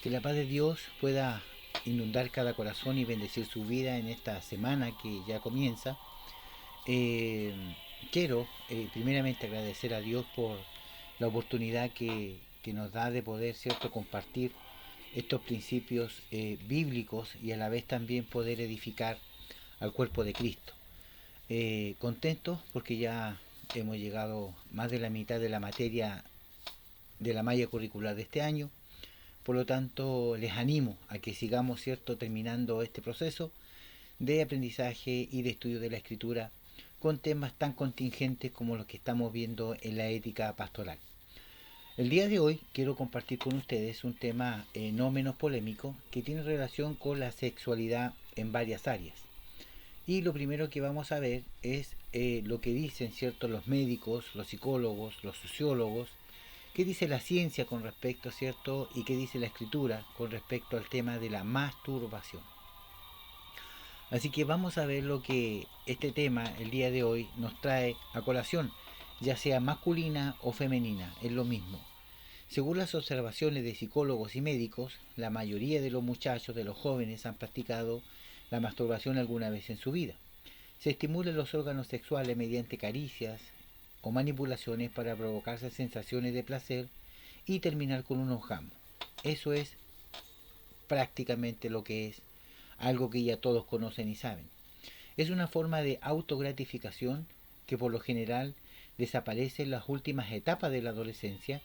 Que la paz de Dios pueda inundar cada corazón y bendecir su vida en esta semana que ya comienza. Eh, Quiero primeramente agradecer a Dios por la oportunidad que nos da de poder, ¿cierto?, compartir estos principios bíblicos y a la vez también poder edificar al cuerpo de Cristo. Contentos porque ya hemos llegado más de la mitad de la materia de la malla curricular de este año. Por lo tanto, les animo a que sigamos, ¿cierto?, terminando este proceso de aprendizaje y de estudio de la escritura con temas tan contingentes como los que estamos viendo en la ética pastoral. El día de hoy quiero compartir con ustedes un tema no menos polémico que tiene relación con la sexualidad en varias áreas. Y lo primero que vamos a ver es lo que dicen, ¿cierto?, los médicos, los psicólogos, los sociólogos, qué dice la ciencia con respecto, ¿cierto?, y qué dice la escritura con respecto al tema de la masturbación. Así que vamos a ver lo que este tema el día de hoy nos trae a colación, ya sea masculina o femenina, es lo mismo. Según las observaciones de psicólogos y médicos, la mayoría de los muchachos, de los jóvenes, han practicado la masturbación alguna vez en su vida. Se estimulan los órganos sexuales mediante caricias o manipulaciones para provocarse sensaciones de placer y terminar con un orgasmo. Eso es prácticamente lo que es, algo que ya todos conocen y saben. Es una forma de autogratificación que por lo general desaparece en las últimas etapas de la adolescencia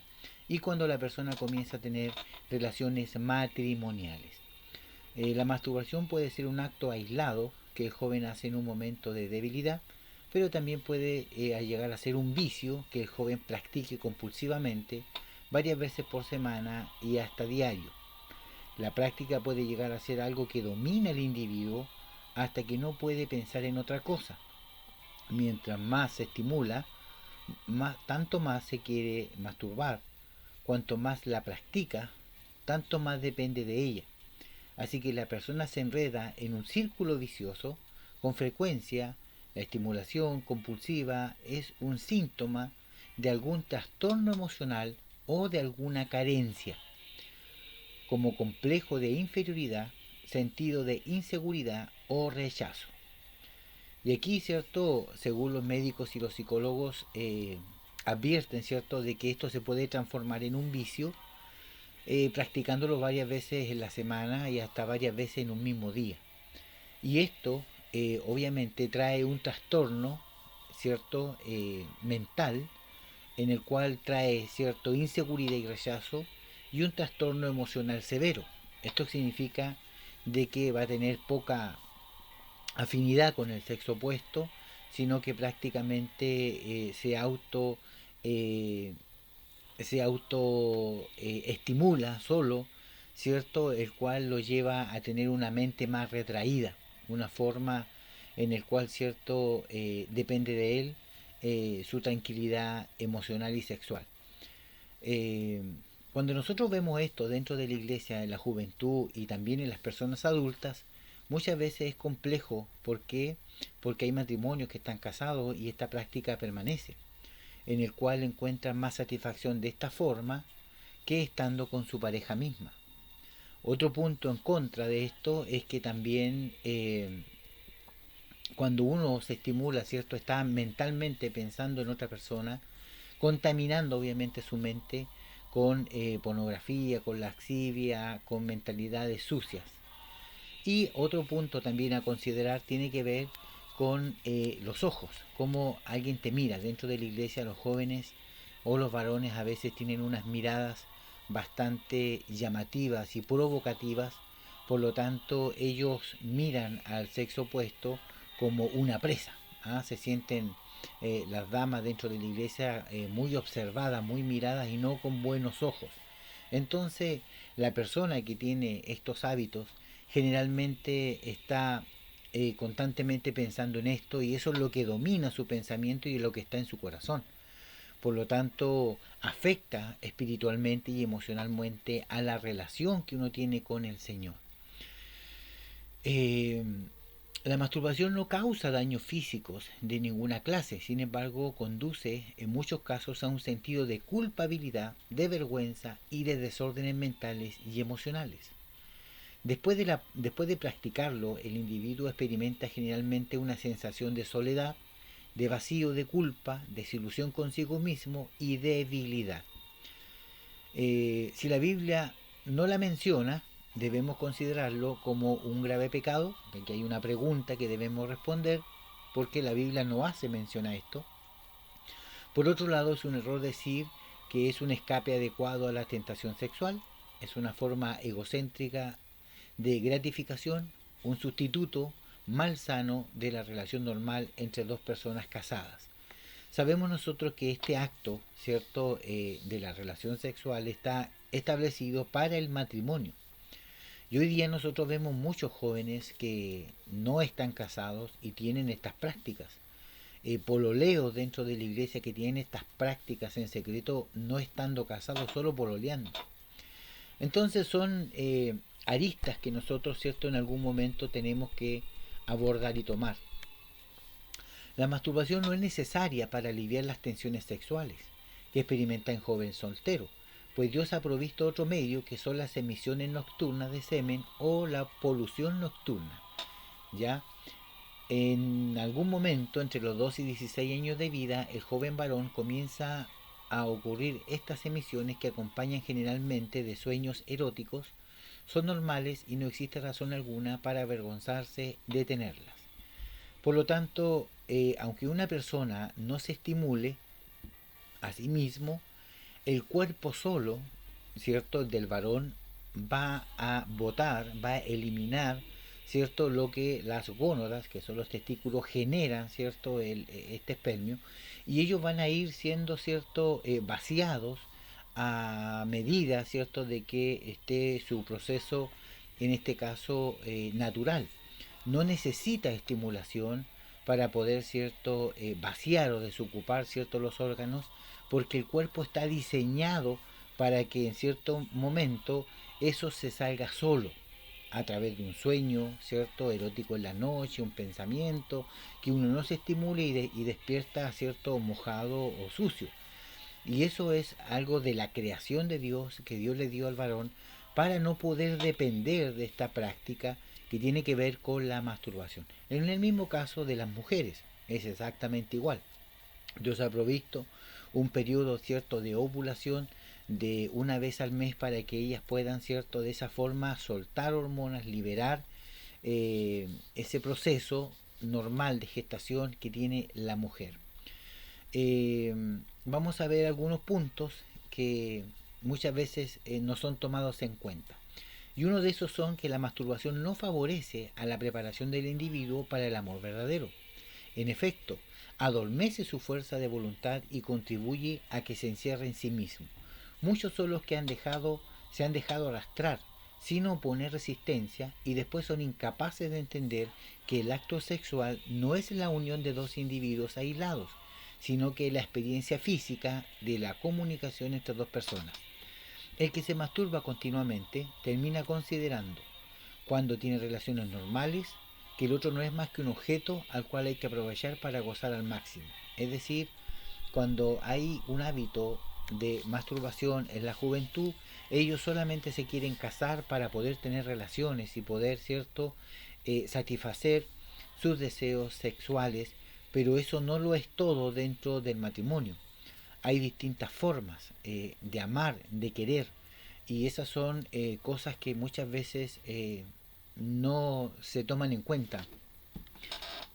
y cuando la persona comienza a tener relaciones matrimoniales. La masturbación puede ser un acto aislado que el joven hace en un momento de debilidad, pero también puede llegar a ser un vicio que el joven practique compulsivamente varias veces por semana y hasta diario. La práctica puede llegar a ser algo que domina al individuo hasta que no puede pensar en otra cosa. Mientras más se estimula, tanto más se quiere masturbar. Cuanto más la practica, tanto más depende de ella. Así que la persona se enreda en un círculo vicioso. Con frecuencia, la estimulación compulsiva es un síntoma de algún trastorno emocional o de alguna carencia, como complejo de inferioridad, sentido de inseguridad o rechazo. Y aquí, ¿cierto?, según los médicos y los psicólogos, advierten, ¿cierto?, de que esto se puede transformar en un vicio, practicándolo varias veces en la semana y hasta varias veces en un mismo día. Y esto, obviamente, trae un trastorno, ¿cierto?, mental, en el cual trae, ¿cierto?, inseguridad y rechazo, y un trastorno emocional severo. Esto significa de que va a tener poca afinidad con el sexo opuesto, sino que prácticamente eh, se auto estimula solo, ¿cierto? El cual lo lleva a tener una mente más retraída, una forma en el cual, ¿cierto?, depende de él su tranquilidad emocional y sexual. Eh, Cuando nosotros vemos esto dentro de la iglesia, en la juventud y también en las personas adultas, muchas veces es complejo. ¿Por qué? Porque hay matrimonios que están casados y esta práctica permanece, en el cual encuentran más satisfacción de esta forma que estando con su pareja misma. Otro punto en contra de esto es que también cuando uno se estimula, ¿cierto?, está mentalmente pensando en otra persona, contaminando obviamente su mente con pornografía, con laxivia, con mentalidades sucias. Y otro punto también a considerar tiene que ver con los ojos, cómo alguien te mira. Dentro de la iglesia los jóvenes o los varones a veces tienen unas miradas bastante llamativas y provocativas, por lo tanto ellos miran al sexo opuesto como una presa. ¿Ah? Se sienten las damas dentro de la iglesia muy observadas, muy miradas y no con buenos ojos. Entonces la persona que tiene estos hábitos generalmente está constantemente pensando en esto y eso es lo que domina su pensamiento y es lo que está en su corazón. Por lo tanto, afecta espiritualmente y emocionalmente a la relación que uno tiene con el Señor. Eh, La masturbación no causa daños físicos de ninguna clase, sin embargo conduce en muchos casos a un sentido de culpabilidad, de vergüenza y de desórdenes mentales y emocionales. Después de practicarlo, el individuo experimenta generalmente una sensación de soledad, de vacío, de culpa, desilusión consigo mismo y debilidad. Si la Biblia no la menciona, debemos considerarlo como un grave pecado. Aquí hay una pregunta que debemos responder, porque la Biblia no hace mención a esto. Por otro lado, es un error decir que es un escape adecuado a la tentación sexual, es una forma egocéntrica de gratificación, un sustituto malsano de la relación normal entre dos personas casadas. Sabemos nosotros que este acto, ¿cierto?, de la relación sexual está establecido para el matrimonio. Y hoy día nosotros vemos muchos jóvenes que no están casados y tienen estas prácticas. Pololeos dentro de la iglesia que tienen estas prácticas en secreto, no estando casados, solo pololeando. Entonces son aristas que nosotros, ¿cierto?, en algún momento tenemos que abordar y tomar. La masturbación no es necesaria para aliviar las tensiones sexuales que experimenta en joven soltero, pues Dios ha provisto otro medio que son las emisiones nocturnas de semen o la polución nocturna. ¿Ya? En algún momento, entre los 2 y 16 años de vida, el joven varón comienza a ocurrir estas emisiones que acompañan generalmente de sueños eróticos, son normales y no existe razón alguna para avergonzarse de tenerlas. Por lo tanto, aunque una persona no se estimule a sí mismo, el cuerpo solo, ¿cierto?, del varón va a botar, va a eliminar, ¿cierto?, lo que las gónadas, que son los testículos, generan, ¿cierto?, este espermio, y ellos van a ir siendo, ¿cierto?, vaciados a medida, ¿cierto?, de que esté su proceso, en este caso, natural. No necesita estimulación para poder, ¿cierto?, vaciar o desocupar, ¿cierto?, los órganos, porque el cuerpo está diseñado para que en cierto momento eso se salga solo, a través de un sueño, ¿cierto?, erótico en la noche, un pensamiento, que uno no se estimule y despierta, ¿cierto?, mojado o sucio. Y eso es algo de la creación de Dios, que Dios le dio al varón, para no poder depender de esta práctica que tiene que ver con la masturbación. En el mismo caso de las mujeres, es exactamente igual. Dios ha provisto un periodo, cierto, de ovulación de una vez al mes para que ellas puedan, cierto, de esa forma soltar hormonas, liberar ese proceso normal de gestación que tiene la mujer. Eh, Vamos a ver algunos puntos que muchas veces no son tomados en cuenta. Y uno de esos son que la masturbación no favorece a la preparación del individuo para el amor verdadero. En efecto, adormece su fuerza de voluntad y contribuye a que se encierre en sí mismo. Muchos son los que se han dejado arrastrar sin oponer resistencia y después son incapaces de entender que el acto sexual no es la unión de dos individuos aislados, sino que es la experiencia física de la comunicación entre dos personas. El que se masturba continuamente termina considerando, cuando tiene relaciones normales, que el otro no es más que un objeto al cual hay que aprovechar para gozar al máximo. Es decir, cuando hay un hábito de masturbación en la juventud, ellos solamente se quieren casar para poder tener relaciones y poder, ¿cierto?, satisfacer sus deseos sexuales, pero eso no lo es todo dentro del matrimonio. Hay distintas formas de amar, de querer, y esas son cosas que muchas veces no se toman en cuenta.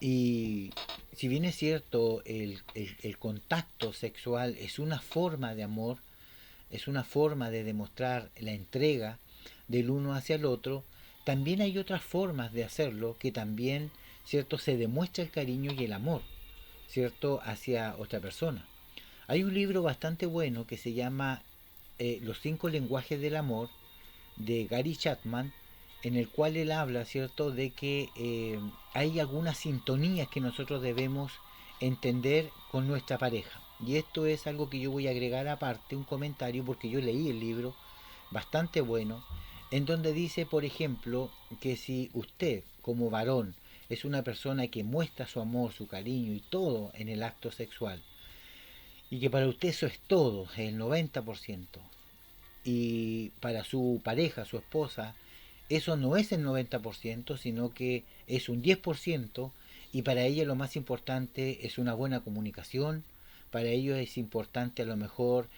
Y si bien es cierto, el contacto sexual es una forma de amor, es una forma de demostrar la entrega del uno hacia el otro, también hay otras formas de hacerlo que también, ¿cierto?, se demuestra el cariño y el amor, ¿cierto?, hacia otra persona. Hay un libro bastante bueno que se llama Los 5 lenguajes del amor, de Gary Chapman, en el cual él habla, ¿cierto?, de que hay algunas sintonías que nosotros debemos entender con nuestra pareja. Y esto es algo que yo voy a agregar aparte, un comentario, porque yo leí el libro, bastante bueno, en donde dice, por ejemplo, que si usted, como varón, es una persona que muestra su amor, su cariño y todo en el acto sexual, y que para usted eso es todo, el 90%, y para su pareja, su esposa, eso no es el 90%, sino que es un 10%, y para ella lo más importante es una buena comunicación, para ellos es importante a lo mejor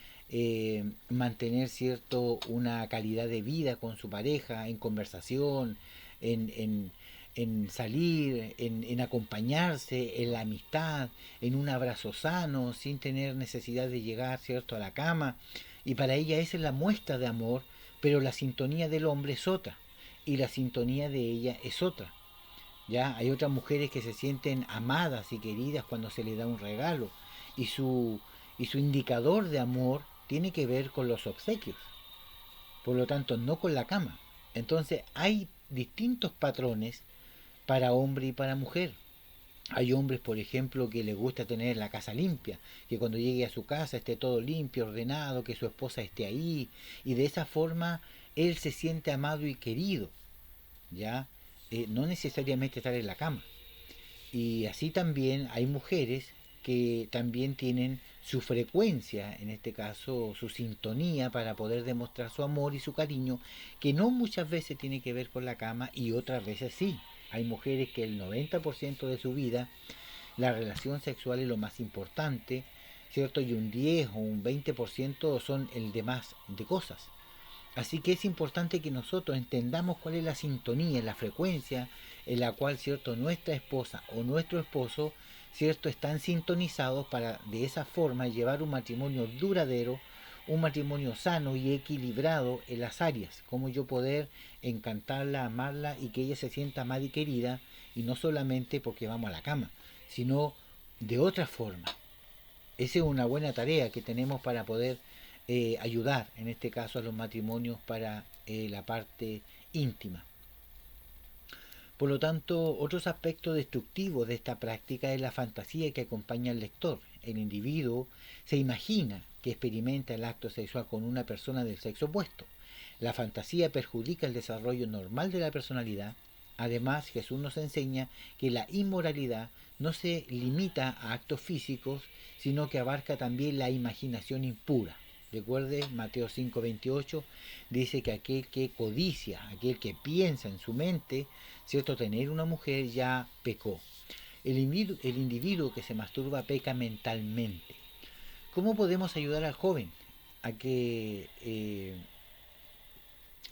mantener cierto una calidad de vida con su pareja, en conversación, en, en, en salir, en acompañarse, en la amistad, en un abrazo sano, sin tener necesidad de llegar, cierto, a la cama. Y para ella esa es la muestra de amor, pero la sintonía del hombre es otra y la sintonía de ella es otra. Ya hay otras mujeres que se sienten amadas y queridas cuando se les da un regalo, y su indicador de amor tiene que ver con los obsequios, por lo tanto no con la cama. Entonces hay distintos patrones para hombre y para mujer. Hay hombres, por ejemplo, que les gusta tener la casa limpia, que cuando llegue a su casa esté todo limpio, ordenado, que su esposa esté ahí, y de esa forma él se siente amado y querido, ¿ya? No necesariamente estar en la cama. Y así también hay mujeres que también tienen su frecuencia, en este caso su sintonía para poder demostrar su amor y su cariño, que no muchas veces tiene que ver con la cama y otras veces sí. Hay mujeres que el 90% de su vida la relación sexual es lo más importante, ¿cierto? Y un 10 o un 20% son el demás de cosas. Así que es importante que nosotros entendamos cuál es la sintonía, la frecuencia en la cual, cierto, nuestra esposa o nuestro esposo, cierto, están sintonizados para de esa forma llevar un matrimonio duradero, un matrimonio sano y equilibrado en las áreas, como yo poder encantarla, amarla y que ella se sienta amada y querida, y no solamente porque vamos a la cama, sino de otra forma. Esa es una buena tarea que tenemos para poder ayudar, en este caso, a los matrimonios para la parte íntima. Por lo tanto, otros aspectos destructivos de esta práctica es la fantasía que acompaña al lector. El individuo se imagina que experimenta el acto sexual con una persona del sexo opuesto. La fantasía perjudica el desarrollo normal de la personalidad. Además, Jesús nos enseña que la inmoralidad no se limita a actos físicos, sino que abarca también la imaginación impura. Recuerde, Mateo 5:28 dice que aquel que codicia, aquel que piensa en su mente, ¿cierto?, tener una mujer, ya pecó. El individuo que se masturba peca mentalmente. ¿Cómo podemos ayudar al joven a que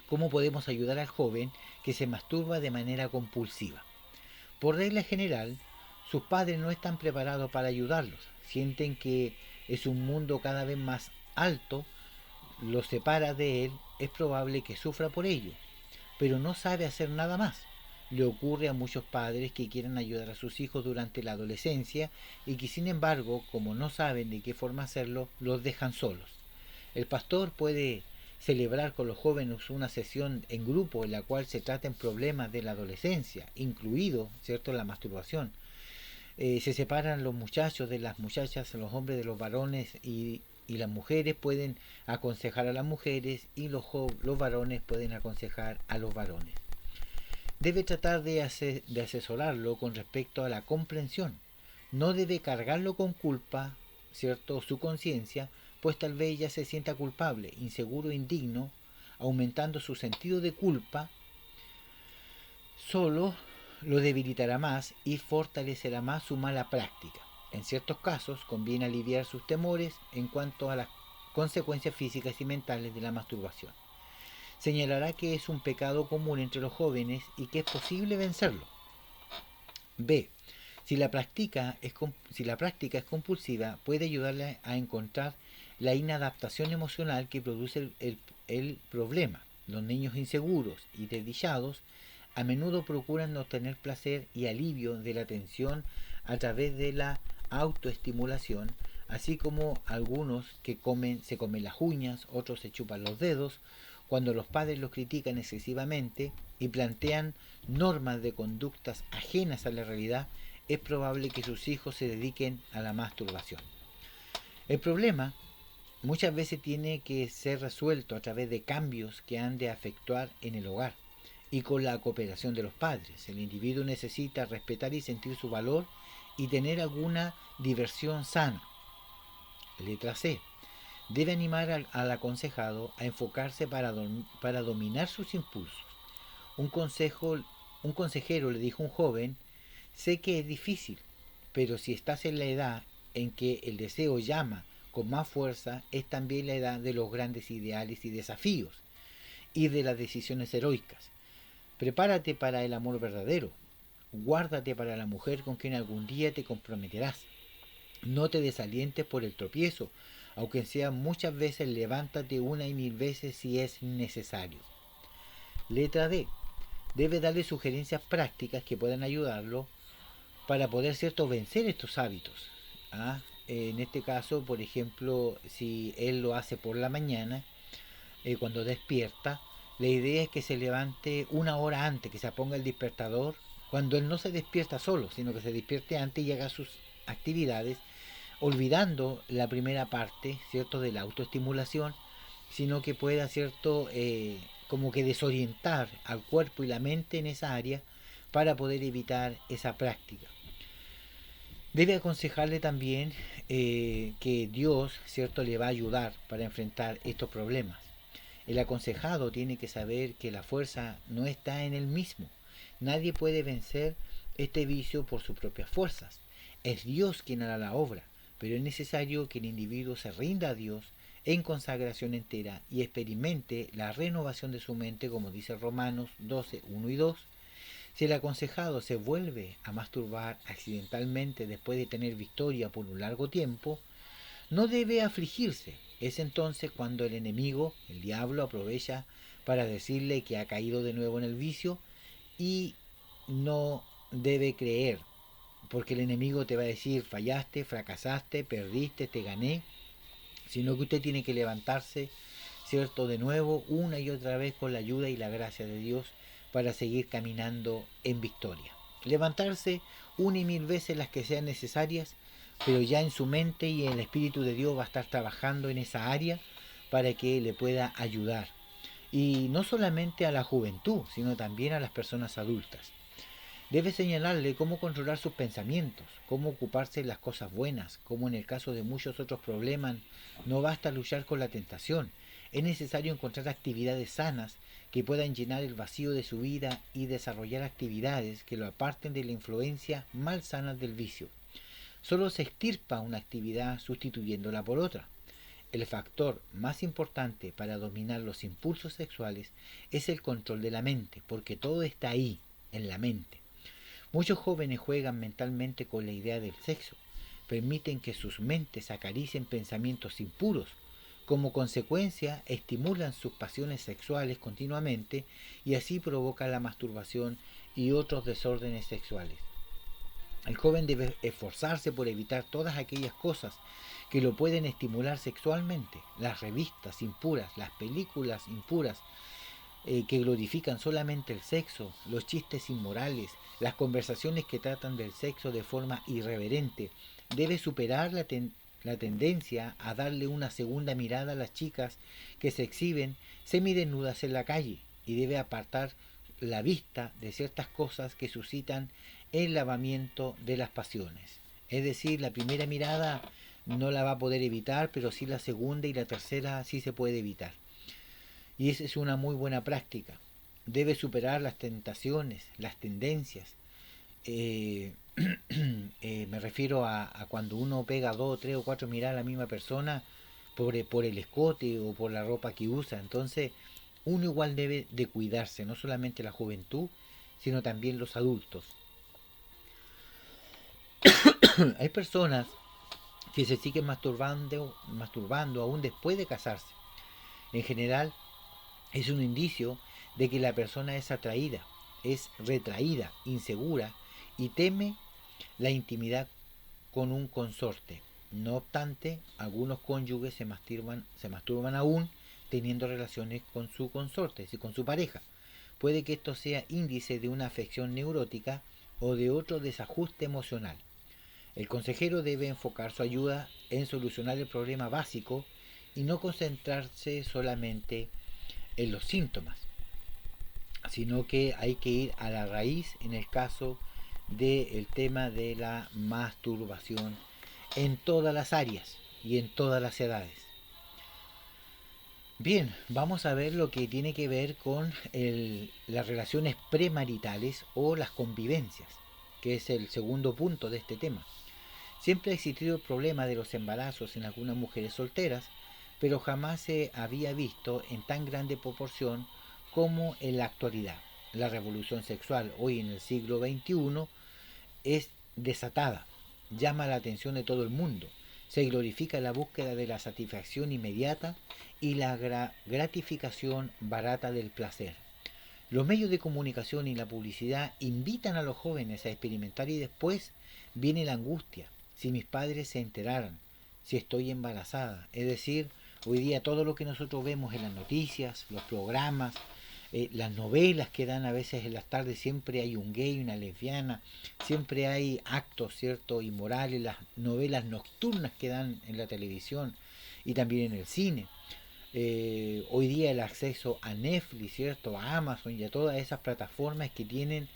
cómo podemos ayudar al joven que se masturba de manera compulsiva? Por regla general, sus padres no están preparados para ayudarlos. Sienten que es un mundo cada vez más alto, los separa de él, es probable que sufra por ello, pero no sabe hacer nada más. Le ocurre a muchos padres que quieren ayudar a sus hijos durante la adolescencia y que, sin embargo, como no saben de qué forma hacerlo, los dejan solos. El pastor puede celebrar con los jóvenes una sesión en grupo en la cual se traten problemas de la adolescencia, incluido, ¿cierto?, la masturbación. Se separan los muchachos de las muchachas, los hombres de los varones, y las mujeres pueden aconsejar a las mujeres y los varones pueden aconsejar a los varones. Debe tratar de asesorarlo con respecto a la comprensión. No debe cargarlo con culpa, ¿cierto?, su conciencia, pues tal vez ya se sienta culpable, inseguro e indigno, aumentando su sentido de culpa. Solo lo debilitará más y fortalecerá más su mala práctica. En ciertos casos conviene aliviar sus temores en cuanto a las consecuencias físicas y mentales de la masturbación. Señalará que es un pecado común entre los jóvenes y que es posible vencerlo. B. Si la práctica es compulsiva, puede ayudarle a encontrar la inadaptación emocional que produce el problema. Los niños inseguros y desdichados a menudo procuran obtener placer y alivio de la tensión a través de la autoestimulación, así como algunos que se comen las uñas, otros se chupan los dedos. Cuando los padres los critican excesivamente y plantean normas de conductas ajenas a la realidad, es probable que sus hijos se dediquen a la masturbación. El problema muchas veces tiene que ser resuelto a través de cambios que han de efectuar en el hogar. y con la cooperación de los padres. El individuo necesita respetar y sentir su valor y tener alguna diversión sana. Letra C. Debe animar al aconsejado a enfocarse para dominar sus impulsos. Un, un consejero le dijo a un joven: sé que es difícil, pero si estás en la edad en que el deseo llama con más fuerza, es también la edad de los grandes ideales y desafíos y de las decisiones heroicas. Prepárate para el amor verdadero. Guárdate para la mujer con quien algún día te comprometerás. No te desalientes por el tropiezo, aunque sea muchas veces, levántate una y mil veces si es necesario. Letra D. Debe darle sugerencias prácticas que puedan ayudarlo para poder, cierto, vencer estos hábitos. En este caso, por ejemplo, si él lo hace por la mañana, cuando despierta, la idea es que se levante una hora antes, que se ponga el despertador, cuando él no se despierta solo, sino que se despierte antes y haga sus actividades, olvidando la primera parte, ¿cierto?, de la autoestimulación, sino que pueda, ¿cierto?, como que desorientar al cuerpo y la mente en esa área para poder evitar esa práctica. Debe aconsejarle también que Dios, ¿cierto?, le va a ayudar para enfrentar estos problemas. El aconsejado tiene que saber que la fuerza no está en él mismo. Nadie puede vencer este vicio por sus propias fuerzas. Es Dios quien hará la obra, pero es necesario que el individuo se rinda a Dios en consagración entera y experimente la renovación de su mente, como dice Romanos 12, 1 y 2. Si el aconsejado se vuelve a masturbar accidentalmente después de tener victoria por un largo tiempo, no debe afligirse. Es entonces cuando el enemigo, el diablo, aprovecha para decirle que ha caído de nuevo en el vicio, y no debe creer, porque el enemigo te va a decir: fallaste, fracasaste, perdiste, te gané, sino que usted tiene que levantarse, ¿cierto?, de nuevo, una y otra vez, con la ayuda y la gracia de Dios, para seguir caminando en victoria. Levantarse una y mil veces, las que sean necesarias, pero ya en su mente y el Espíritu de Dios va a estar trabajando en esa área para que le pueda ayudar. Y no solamente a la juventud, sino también a las personas adultas. Debe señalarle cómo controlar sus pensamientos, cómo ocuparse de las cosas buenas, como en el caso de muchos otros problemas no basta luchar con la tentación. Es necesario encontrar actividades sanas que puedan llenar el vacío de su vida y desarrollar actividades que lo aparten de la influencia malsana del vicio. Solo se extirpa una actividad sustituyéndola por otra. El factor más importante para dominar los impulsos sexuales es el control de la mente, porque todo está ahí, en la mente. Muchos jóvenes juegan mentalmente con la idea del sexo, permiten que sus mentes acaricien pensamientos impuros. Como consecuencia, estimulan sus pasiones sexuales continuamente y así provocan la masturbación y otros desórdenes sexuales. El joven debe esforzarse por evitar todas aquellas cosas que lo pueden estimular sexualmente: las revistas impuras, las películas impuras, que glorifican solamente el sexo, los chistes inmorales, las conversaciones que tratan del sexo de forma irreverente. Debe superar la tendencia a darle una segunda mirada a las chicas que se exhiben semidesnudas en la calle, y debe apartar la vista de ciertas cosas que suscitan el lavamiento de las pasiones. Es decir, la primera mirada no la va a poder evitar, pero sí la segunda y la tercera sí se puede evitar. Y esa es una muy buena práctica. Debe superar las tentaciones, las tendencias. Me refiero a cuando uno pega dos, tres o cuatro miradas a la misma persona por el escote o por la ropa que usa. Entonces, uno igual debe de cuidarse, no solamente la juventud, sino también los adultos. Hay personas que se siguen masturbando aún después de casarse. En general, es un indicio de que la persona es atraída, es retraída, insegura y teme la intimidad con un consorte. No obstante, algunos cónyuges se masturban aún teniendo relaciones con su consorte, y con su pareja. Puede que esto sea índice de una afección neurótica o de otro desajuste emocional. El consejero debe enfocar su ayuda en solucionar el problema básico y no concentrarse solamente en los síntomas. sino que hay que ir a la raíz en el caso del tema de la masturbación en todas las áreas y en todas las edades. Bien, vamos a ver lo que tiene que ver con las relaciones premaritales o las convivencias, que es el segundo punto de este tema. Siempre ha existido el problema de los embarazos en algunas mujeres solteras, pero jamás se había visto en tan grande proporción como en la actualidad. La revolución sexual hoy en el siglo XXI es desatada, llama la atención de todo el mundo, se glorifica la búsqueda de la satisfacción inmediata y la gratificación barata del placer. Los medios de comunicación y la publicidad invitan a los jóvenes a experimentar y después viene la angustia. Si mis padres se enteraran, si estoy embarazada. Es decir, hoy día todo lo que nosotros vemos en las noticias, los programas, las novelas que dan a veces en las tardes, siempre hay un gay, una lesbiana, siempre hay actos, ¿cierto?, inmorales, las novelas nocturnas que dan en la televisión y también en el cine. Hoy día el acceso a Netflix, ¿cierto?, a Amazon y a todas esas plataformas que tienen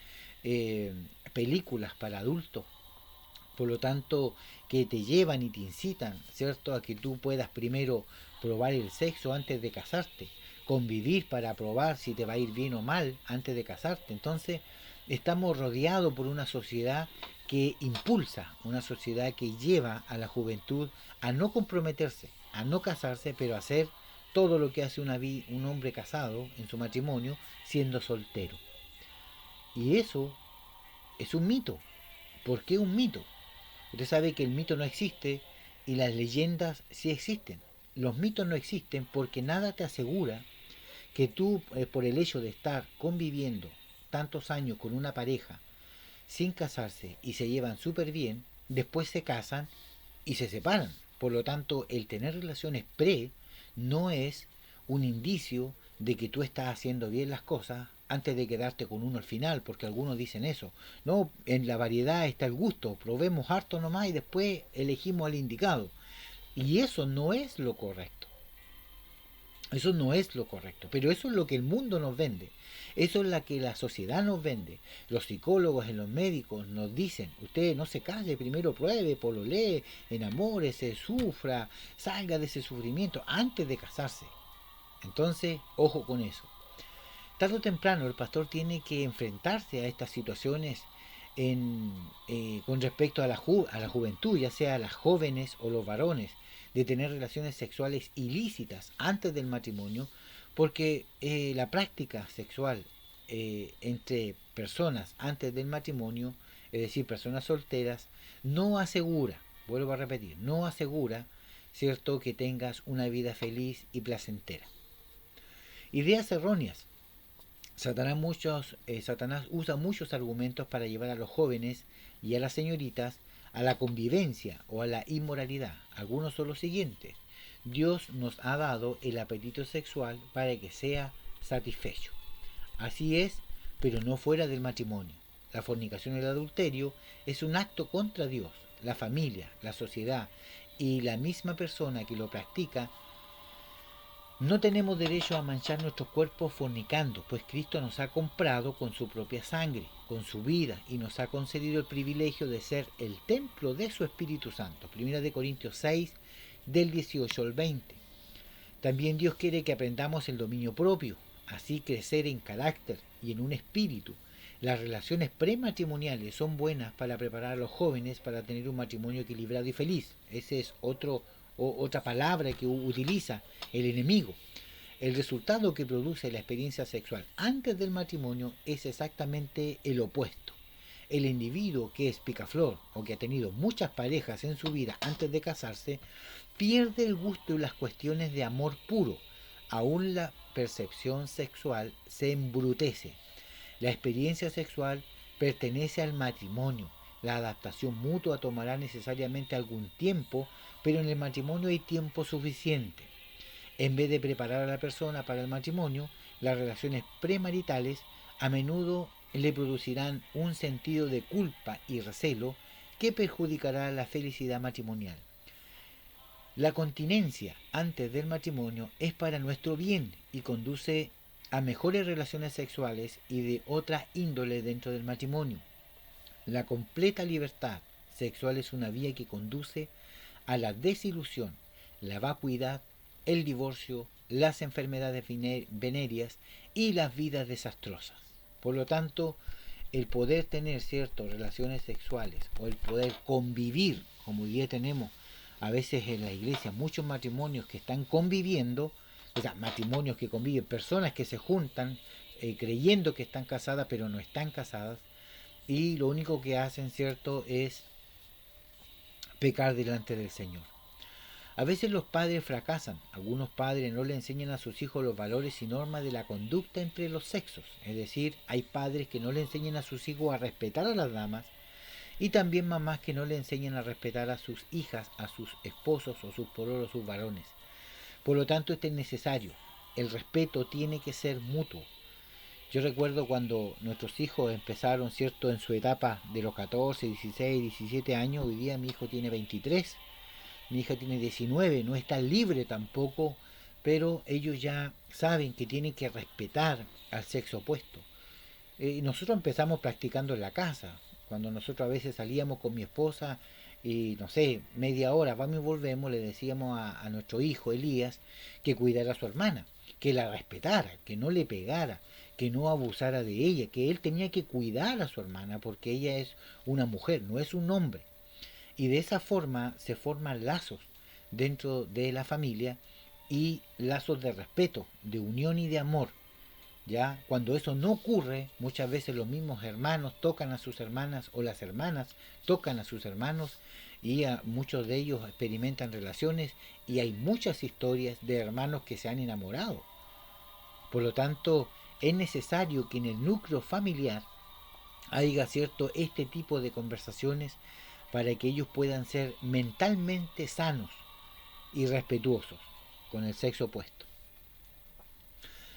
eh, películas para adultos, por lo tanto, que te llevan y te incitan, ¿cierto?, a que tú puedas primero probar el sexo antes de casarte, convivir para probar si te va a ir bien o mal antes de casarte. Entonces, estamos rodeados por una sociedad que impulsa, una sociedad que lleva a la juventud a no comprometerse, a no casarse, pero a hacer todo lo que hace un hombre casado en su matrimonio siendo soltero. Y eso es un mito. ¿Por qué un mito? Usted sabe que el mito no existe y las leyendas sí existen. Los mitos no existen porque nada te asegura que tú, por el hecho de estar conviviendo tantos años con una pareja sin casarse y se llevan súper bien, después se casan y se separan. Por lo tanto, el tener relaciones no es un indicio de que tú estás haciendo bien las cosas antes de quedarte con uno al final, porque algunos dicen eso. No, en la variedad está el gusto, probemos harto nomás y después elegimos al indicado. Y eso no es lo correcto. Eso no es lo correcto, pero eso es lo que el mundo nos vende. Eso es lo que la sociedad nos vende. Los psicólogos y los médicos nos dicen, usted no se case, primero pruebe, pololee, enamórese, sufra, salga de ese sufrimiento antes de casarse. Entonces, ojo con eso. Tarde o temprano el pastor tiene que enfrentarse a estas situaciones con respecto a a la juventud, ya sea las jóvenes o los varones, de tener relaciones sexuales ilícitas antes del matrimonio, porque la práctica sexual entre personas antes del matrimonio, es decir, personas solteras, no asegura, vuelvo a repetir, no asegura, cierto, que tengas una vida feliz y placentera. Ideas erróneas. Satanás usa muchos argumentos para llevar a los jóvenes y a las señoritas a la convivencia o a la inmoralidad. Algunos son los siguientes. Dios nos ha dado el apetito sexual para que sea satisfecho. Así es, pero no fuera del matrimonio. La fornicación y el adulterio es un acto contra Dios, la familia, la sociedad y la misma persona que lo practica. No tenemos derecho a manchar nuestros cuerpos fornicando, pues Cristo nos ha comprado con su propia sangre, con su vida, y nos ha concedido el privilegio de ser el templo de su Espíritu Santo. 1 Corintios 6, del 18 al 20. También Dios quiere que aprendamos el dominio propio, así crecer en carácter y en un espíritu. Las relaciones prematrimoniales son buenas para preparar a los jóvenes para tener un matrimonio equilibrado y feliz. Ese es otra palabra que utiliza el enemigo. El resultado que produce la experiencia sexual antes del matrimonio es exactamente el opuesto. El individuo que es picaflor o que ha tenido muchas parejas en su vida antes de casarse pierde el gusto y las cuestiones de amor puro. Aún la percepción sexual se embrutece. La experiencia sexual pertenece al matrimonio. La adaptación mutua tomará necesariamente algún tiempo, pero en el matrimonio hay tiempo suficiente. En vez de preparar a la persona para el matrimonio, las relaciones premaritales a menudo le producirán un sentido de culpa y recelo que perjudicará la felicidad matrimonial. La continencia antes del matrimonio es para nuestro bien y conduce a mejores relaciones sexuales y de otra índole dentro del matrimonio. La completa libertad sexual es una vía que conduce a la desilusión, la vacuidad, el divorcio, las enfermedades venéreas y las vidas desastrosas. Por lo tanto, el poder tener ciertas relaciones sexuales o el poder convivir, como hoy día tenemos a veces en la iglesia muchos matrimonios que están conviviendo, o sea, matrimonios que conviven, personas que se juntan creyendo que están casadas pero no están casadas y lo único que hacen, cierto, es pecar delante del Señor. A veces los padres fracasan. Algunos padres no le enseñan a sus hijos los valores y normas de la conducta entre los sexos. Es decir, hay padres que no le enseñan a sus hijos a respetar a las damas y también mamás que no le enseñan a respetar a sus hijas, a sus esposos o sus pololos, sus varones. Por lo tanto, esto es necesario. El respeto tiene que ser mutuo. Yo recuerdo cuando nuestros hijos empezaron, ¿cierto?, en su etapa de los 14, 16, 17 años. Hoy día mi hijo tiene 23, mi hija tiene 19, no está libre tampoco, pero ellos ya saben que tienen que respetar al sexo opuesto. Nosotros empezamos practicando en la casa, cuando nosotros a veces salíamos con mi esposa y no sé, media hora, vamos y volvemos, le decíamos a nuestro hijo Elías que cuidara a su hermana, que la respetara, que no le pegara, que no abusara de ella, que él tenía que cuidar a su hermana porque ella es una mujer, no es un hombre. Y de esa forma se forman lazos dentro de la familia y lazos de respeto, de unión y de amor. Ya cuando eso no ocurre, muchas veces los mismos hermanos tocan a sus hermanas o las hermanas tocan a sus hermanos y muchos de ellos experimentan relaciones y hay muchas historias de hermanos que se han enamorado. Por lo tanto, es necesario que en el núcleo familiar haya cierto este tipo de conversaciones para que ellos puedan ser mentalmente sanos y respetuosos con el sexo opuesto.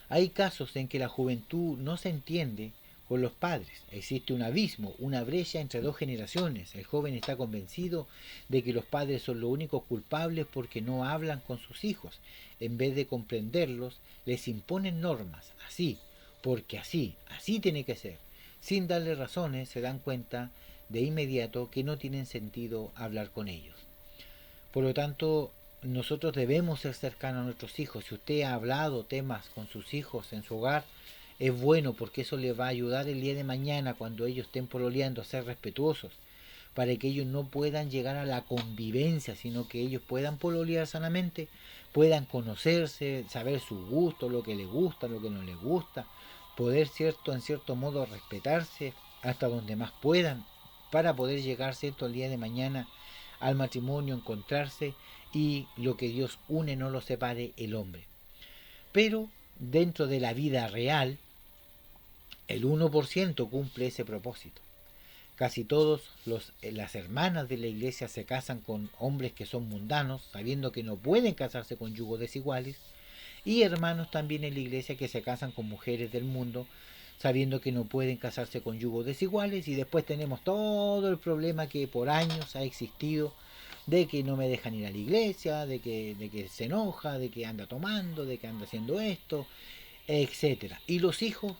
Hay casos en que la juventud no se entiende con los padres. Existe un abismo, una brecha entre dos generaciones. El joven está convencido de que los padres son los únicos culpables porque no hablan con sus hijos. En vez de comprenderlos, les imponen normas. Así, porque así tiene que ser. Sin darle razones, se dan cuenta de inmediato que no tienen sentido hablar con ellos. Por lo tanto, nosotros debemos ser cercanos a nuestros hijos. Si usted ha hablado temas con sus hijos en su hogar, es bueno porque eso les va a ayudar el día de mañana cuando ellos estén pololeando a ser respetuosos, para que ellos no puedan llegar a la convivencia, sino que ellos puedan pololear sanamente, puedan conocerse, saber su gusto, lo que les gusta, lo que no les gusta, poder en cierto modo respetarse hasta donde más puedan, para poder llegar, cierto, el día de mañana al matrimonio, encontrarse y lo que Dios une no lo separe el hombre. Pero dentro de la vida real, el 1% cumple ese propósito. Casi todos las hermanas de la iglesia se casan con hombres que son mundanos, sabiendo que no pueden casarse con yugos desiguales, y hermanos también en la iglesia que se casan con mujeres del mundo, sabiendo que no pueden casarse con yugos desiguales, y después tenemos todo el problema que por años ha existido de que no me dejan ir a la iglesia, de que se enoja, de que anda tomando, de que anda haciendo esto, etcétera. Y los hijos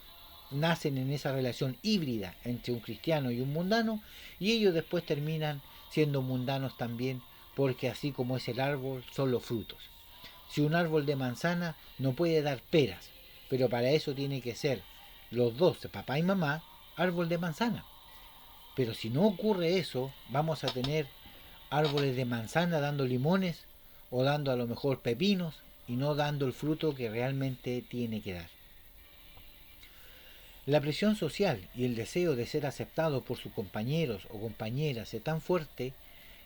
nacen en esa relación híbrida entre un cristiano y un mundano, y ellos después terminan siendo mundanos también, porque así como es el árbol, son los frutos. Si un árbol de manzana no puede dar peras, pero para eso tiene que ser los dos, papá y mamá, árbol de manzana. Pero si no ocurre eso, vamos a tener árboles de manzana dando limones o dando a lo mejor pepinos y no dando el fruto que realmente tiene que dar. La presión social y el deseo de ser aceptado por sus compañeros o compañeras es tan fuerte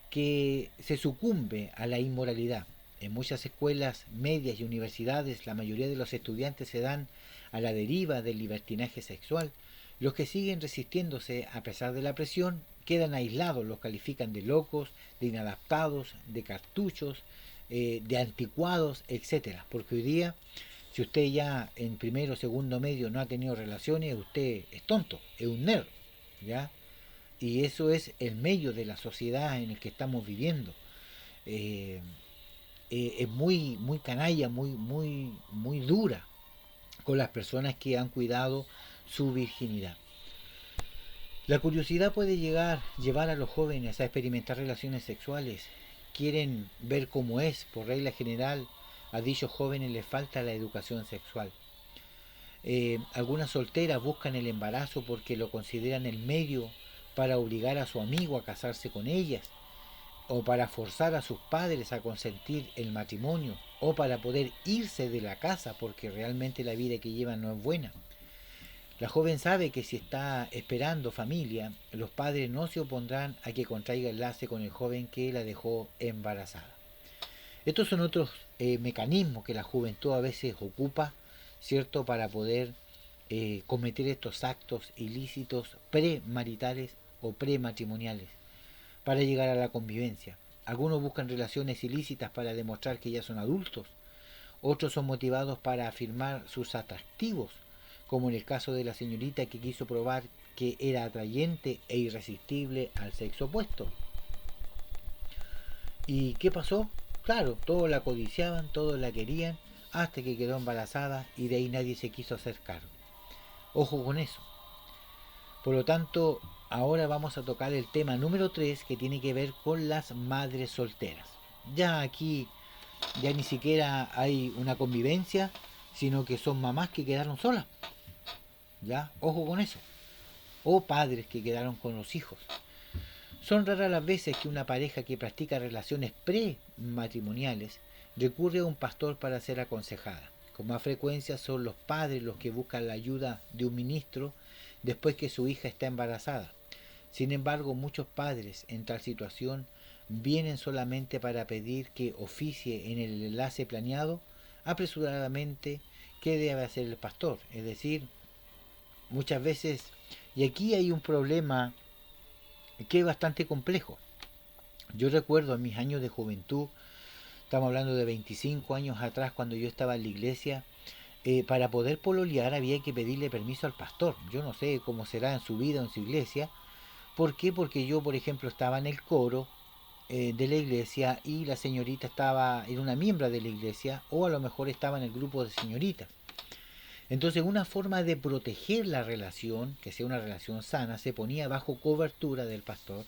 que se sucumbe a la inmoralidad. En muchas escuelas medias y universidades la mayoría de los estudiantes se dan a la deriva del libertinaje sexual. Los que siguen resistiéndose a pesar de la presión quedan aislados, los califican de locos, de inadaptados, de cartuchos, de anticuados, etcétera. Porque hoy día, si usted ya en primero o segundo medio no ha tenido relaciones, usted es tonto, es un nerd, ¿ya? Y eso es el medio de la sociedad en el que estamos viviendo. Eh, es muy canalla, muy dura, con las personas que han cuidado su virginidad. La curiosidad puede llevar a los jóvenes a experimentar relaciones sexuales. Quieren ver cómo es. Por regla general, a dichos jóvenes les falta la educación sexual. Algunas solteras buscan el embarazo porque lo consideran el medio para obligar a su amigo a casarse con ellas, o para forzar a sus padres a consentir el matrimonio, o para poder irse de la casa porque realmente la vida que llevan no es buena. La joven sabe que si está esperando familia, los padres no se opondrán a que contraiga enlace con el joven que la dejó embarazada. Estos son otros mecanismos que la juventud a veces ocupa, ¿cierto?, para poder cometer estos actos ilícitos premaritales o prematrimoniales, para llegar a la convivencia. Algunos buscan relaciones ilícitas para demostrar que ya son adultos, otros son motivados para afirmar sus atractivos, como en el caso de la señorita que quiso probar que era atrayente e irresistible al sexo opuesto. ¿Y qué pasó? Claro, todos la codiciaban, todos la querían, hasta que quedó embarazada y de ahí nadie se quiso hacer cargo. Ojo con eso. Por lo tanto, ahora vamos a tocar el tema número 3 que tiene que ver con las madres solteras. Ya aquí ya ni siquiera hay una convivencia, sino que son mamás que quedaron solas. Ya, ojo con eso. O padres que quedaron con los hijos. Son raras las veces que una pareja que practica relaciones prematrimoniales recurre a un pastor para ser aconsejada. Con más frecuencia son los padres los que buscan la ayuda de un ministro después que su hija está embarazada. Sin embargo, muchos padres en tal situación vienen solamente para pedir que oficie en el enlace planeado apresuradamente qué debe hacer el pastor. Es decir, muchas veces, y aquí hay un problema que es bastante complejo. Yo recuerdo en mis años de juventud, estamos hablando de 25 años atrás, cuando yo estaba en la iglesia, para poder pololear había que pedirle permiso al pastor. Yo no sé cómo será en su vida o en su iglesia. ¿Por qué? Porque yo, por ejemplo, estaba en el coro de la iglesia y la señorita era una miembro de la iglesia, o a lo mejor estaba en el grupo de señoritas. Entonces, una forma de proteger la relación, que sea una relación sana, se ponía bajo cobertura del pastor,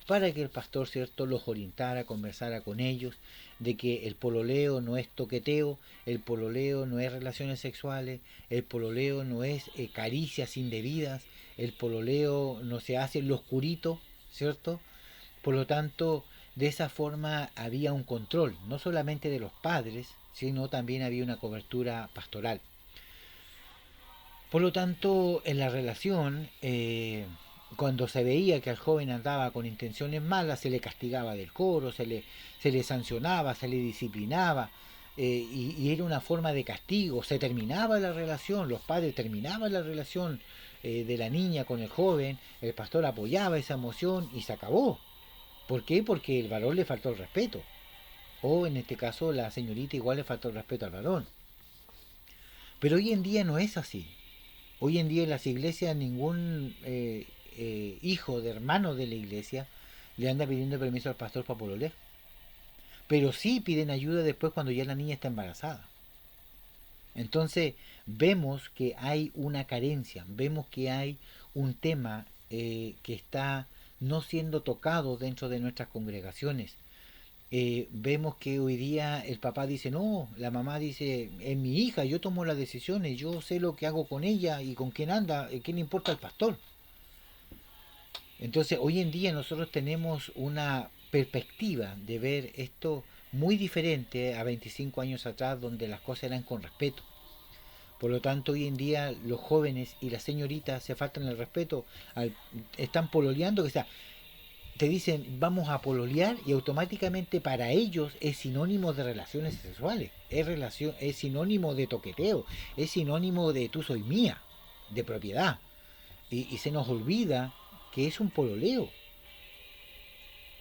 para que el pastor, cierto, los orientara, conversara con ellos, de que el pololeo no es toqueteo, el pololeo no es relaciones sexuales, el pololeo no es caricias indebidas, el pololeo no se hace en lo oscurito, ¿cierto? Por lo tanto, de esa forma había un control, no solamente de los padres, sino también había una cobertura pastoral. Por lo tanto, en la relación, cuando se veía que al joven andaba con intenciones malas, se le castigaba del coro, se le sancionaba, se le disciplinaba, y era una forma de castigo. Se terminaba la relación, los padres terminaban la relación de la niña con el joven, el pastor apoyaba esa emoción y se acabó. ¿Por qué? Porque el varón le faltó el respeto. O en este caso la señorita igual le faltó el respeto al varón. Pero hoy en día no es así. Hoy en día en las iglesias ningún hijo de hermano de la iglesia le anda pidiendo permiso al pastor para pololear. Pero sí piden ayuda después cuando ya la niña está embarazada. Entonces vemos que hay una carencia, vemos que hay un tema que está no siendo tocado dentro de nuestras congregaciones. Vemos que hoy día el papá dice no, la mamá dice es mi hija, yo tomo las decisiones, yo sé lo que hago con ella y con quién anda, ¿qué le importa al pastor? Entonces hoy en día nosotros tenemos una perspectiva de ver esto muy diferente a 25 años atrás, donde las cosas eran con respeto. Por lo tanto, hoy en día los jóvenes y las señoritas se faltan el respeto, están pololeando, o sea, te dicen vamos a pololear y automáticamente para ellos es sinónimo de relaciones sexuales, es sinónimo de toqueteo, es sinónimo de tú soy mía, de propiedad. Y se nos olvida que es un pololeo,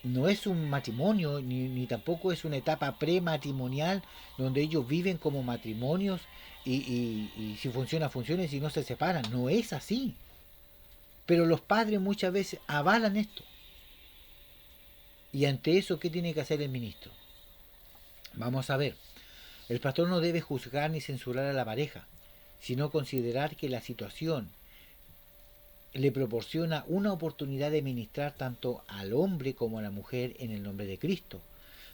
no es un matrimonio, ni tampoco es una etapa prematrimonial donde ellos viven como matrimonios y si funciona, funciona y si no se separan. No es así. Pero los padres muchas veces avalan esto. Y ante eso, ¿qué tiene que hacer el ministro? Vamos a ver. El pastor no debe juzgar ni censurar a la pareja, sino considerar que la situación le proporciona una oportunidad de ministrar tanto al hombre como a la mujer en el nombre de Cristo.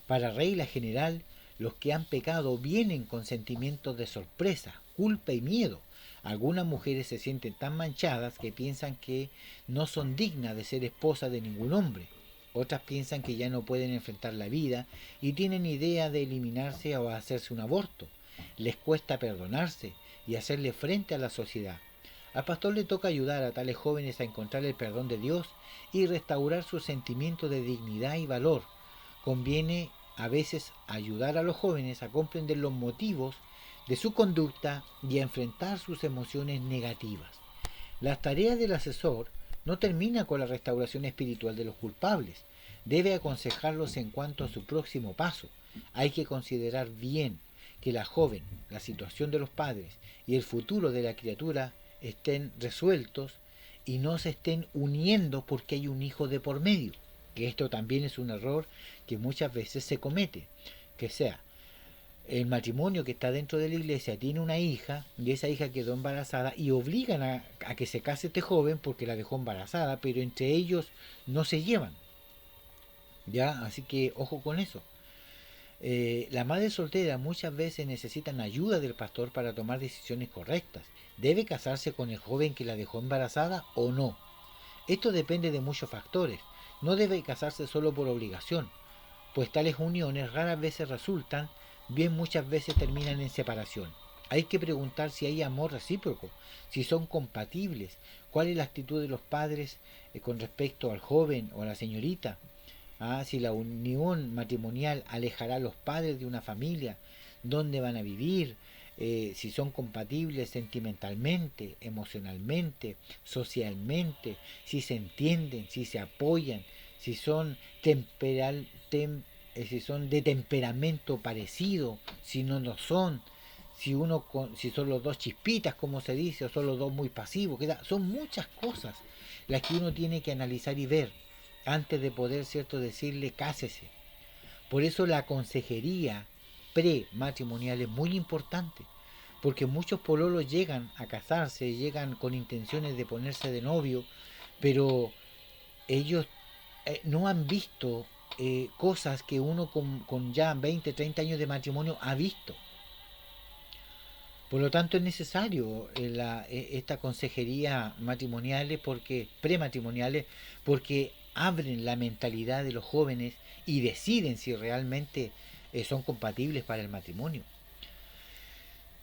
Para regla general, los que han pecado vienen con sentimientos de sorpresa, culpa y miedo. Algunas mujeres se sienten tan manchadas que piensan que no son dignas de ser esposas de ningún hombre. Otras piensan que ya no pueden enfrentar la vida y tienen idea de eliminarse o hacerse un aborto. Les cuesta perdonarse y hacerle frente a la sociedad. Al pastor le toca ayudar a tales jóvenes a encontrar el perdón de Dios y restaurar su sentimiento de dignidad y valor. Conviene a veces ayudar a los jóvenes a comprender los motivos de su conducta y a enfrentar sus emociones negativas. Las tareas del asesor no termina con la restauración espiritual de los culpables. Debe aconsejarlos en cuanto a su próximo paso. Hay que considerar bien que la joven, la situación de los padres y el futuro de la criatura estén resueltos y no se estén uniendo porque hay un hijo de por medio. Que esto también es un error que muchas veces se comete. Que sea, el matrimonio que está dentro de la iglesia tiene una hija y esa hija quedó embarazada y obligan a que se case este joven porque la dejó embarazada, pero entre ellos no se llevan. ¿Ya? Así que ojo con eso. Las madres solteras muchas veces necesitan ayuda del pastor para tomar decisiones correctas. ¿Debe casarse con el joven que la dejó embarazada o no? Esto depende de muchos factores. No debe casarse solo por obligación, pues tales uniones raras veces resultan, bien muchas veces terminan en separación. Hay que preguntar si hay amor recíproco, si son compatibles, cuál es la actitud de los padres con respecto al joven o a la señorita. Si la unión matrimonial alejará a los padres de una familia, dónde van a vivir, si son compatibles sentimentalmente, emocionalmente, socialmente, si se entienden, si se apoyan, si son si son de temperamento parecido, si no lo son, si son los dos chispitas, como se dice, o son los dos muy pasivos, son muchas cosas las que uno tiene que analizar y ver antes de poder, cierto, decirle cásese. Por eso la consejería prematrimonial es muy importante, porque muchos pololos llegan a casarse, llegan con intenciones de ponerse de novio, pero ellos no han visto cosas que uno con ya 20, 30 años de matrimonio ha visto. Por lo tanto es necesario esta consejería matrimoniales prematrimoniales porque abren la mentalidad de los jóvenes y deciden si realmente son compatibles para el matrimonio.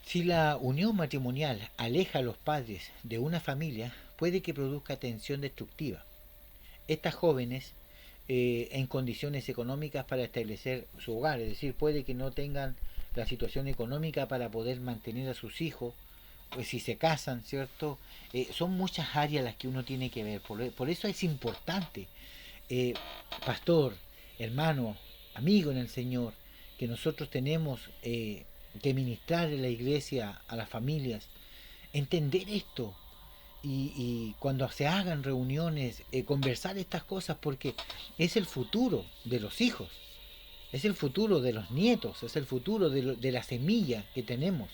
Si la unión matrimonial aleja a los padres de una familia, puede que produzca tensión destructiva. Estas jóvenes en condiciones económicas para establecer su hogar, es decir, puede que no tengan la situación económica para poder mantener a sus hijos, pues si se casan, ¿cierto? Son muchas áreas las que uno tiene que ver, por eso es importante, pastor, hermano, amigo en el Señor, que nosotros tenemos que ministrar en la iglesia a las familias, entender esto, y cuando se hagan reuniones, conversar estas cosas, porque es el futuro de los hijos, es el futuro de los nietos, es el futuro de la semilla que tenemos,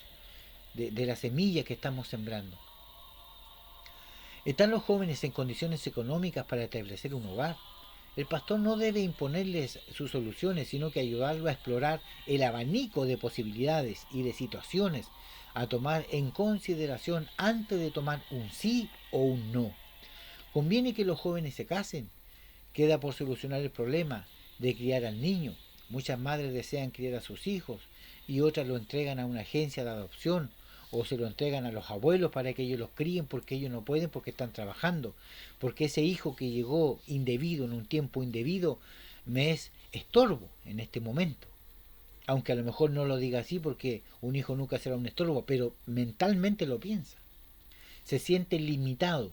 de la semilla que estamos sembrando. ¿Están los jóvenes en condiciones económicas para establecer un hogar? El pastor no debe imponerles sus soluciones, sino que ayudarlo a explorar el abanico de posibilidades y de situaciones a tomar en consideración antes de tomar un sí o un no. Conviene que los jóvenes se casen. Queda por solucionar el problema de criar al niño. Muchas madres desean criar a sus hijos y otras lo entregan a una agencia de adopción o se lo entregan a los abuelos para que ellos los críen porque ellos no pueden porque están trabajando, porque ese hijo que llegó indebido en un tiempo indebido me es estorbo en este momento. Aunque a lo mejor no lo diga así porque un hijo nunca será un estorbo, pero mentalmente lo piensa. Se siente limitado,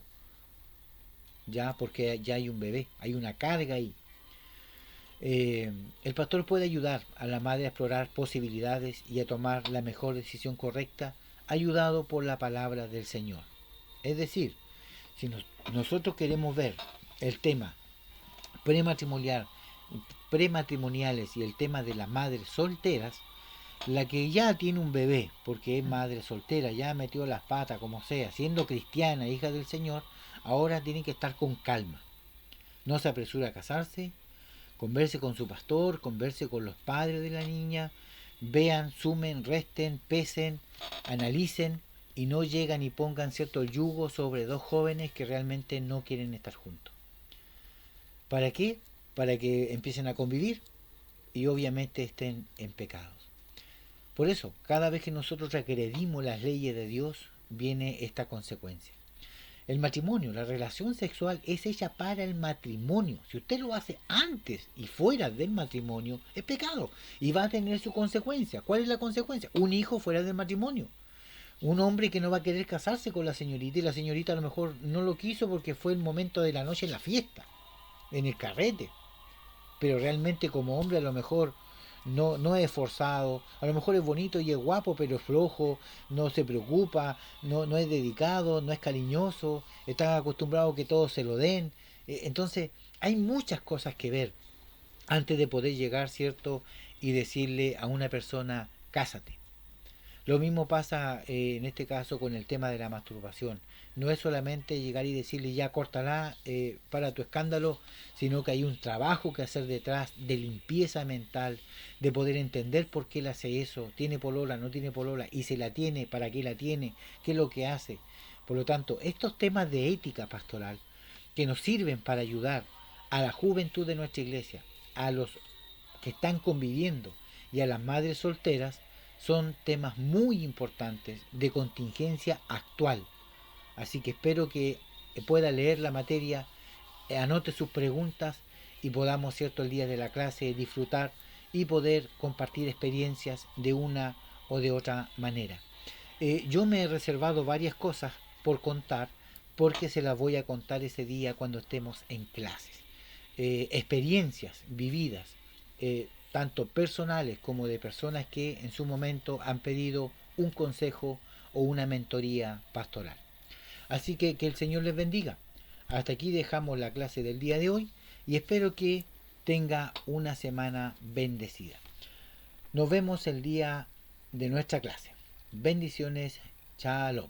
ya porque ya hay un bebé, hay una carga ahí. El pastor puede ayudar a la madre a explorar posibilidades y a tomar la mejor decisión correcta, ayudado por la palabra del Señor. Es decir, si nosotros queremos ver el tema prematrimonial, prematrimoniales y el tema de las madres solteras, La que ya tiene un bebé, porque es madre soltera, ya metió las patas, como sea, siendo cristiana, hija del Señor, ahora tiene que estar con calma. No se apresura a casarse, converse con su pastor, converse con los padres de la niña, vean, sumen, resten, pesen, analicen y no llegan y pongan cierto yugo sobre dos jóvenes que realmente no quieren estar juntos. ¿Para qué? Para que empiecen a convivir y obviamente estén en pecados. Por eso, cada vez que nosotros regredimos las leyes de Dios, viene esta consecuencia. El matrimonio, la relación sexual es hecha para el matrimonio. Si usted lo hace antes y fuera del matrimonio, es pecado y va a tener su consecuencia. ¿Cuál es la consecuencia? Un hijo fuera del matrimonio. Un hombre que no va a querer casarse con la señorita y la señorita a lo mejor no lo quiso porque fue el momento de la noche en la fiesta, en el carrete. Pero realmente como hombre a lo mejor no es esforzado, a lo mejor es bonito y es guapo, pero es flojo, no se preocupa, no es dedicado, no es cariñoso, está acostumbrado a que todos se lo den. Entonces, hay muchas cosas que ver antes de poder llegar, ¿cierto? Y decirle a una persona, cásate. Lo mismo pasa en este caso con el tema de la masturbación. No es solamente llegar y decirle ya córtala para tu escándalo, sino que hay un trabajo que hacer detrás de limpieza mental, de poder entender por qué él hace eso, tiene polola, no tiene polola, y si la tiene, para qué la tiene, qué es lo que hace. Por lo tanto, estos temas de ética pastoral que nos sirven para ayudar a la juventud de nuestra iglesia, a los que están conviviendo y a las madres solteras, son temas muy importantes de contingencia actual. Así que espero que pueda leer la materia, anote sus preguntas y podamos, cierto, el día de la clase disfrutar y poder compartir experiencias de una o de otra manera. Yo me he reservado varias cosas por contar porque se las voy a contar ese día cuando estemos en clases. Experiencias vividas, tanto personales como de personas que en su momento han pedido un consejo o una mentoría pastoral. Así que el Señor les bendiga. Hasta aquí dejamos la clase del día de hoy y espero que tenga una semana bendecida. Nos vemos el día de nuestra clase. Bendiciones. Shalom.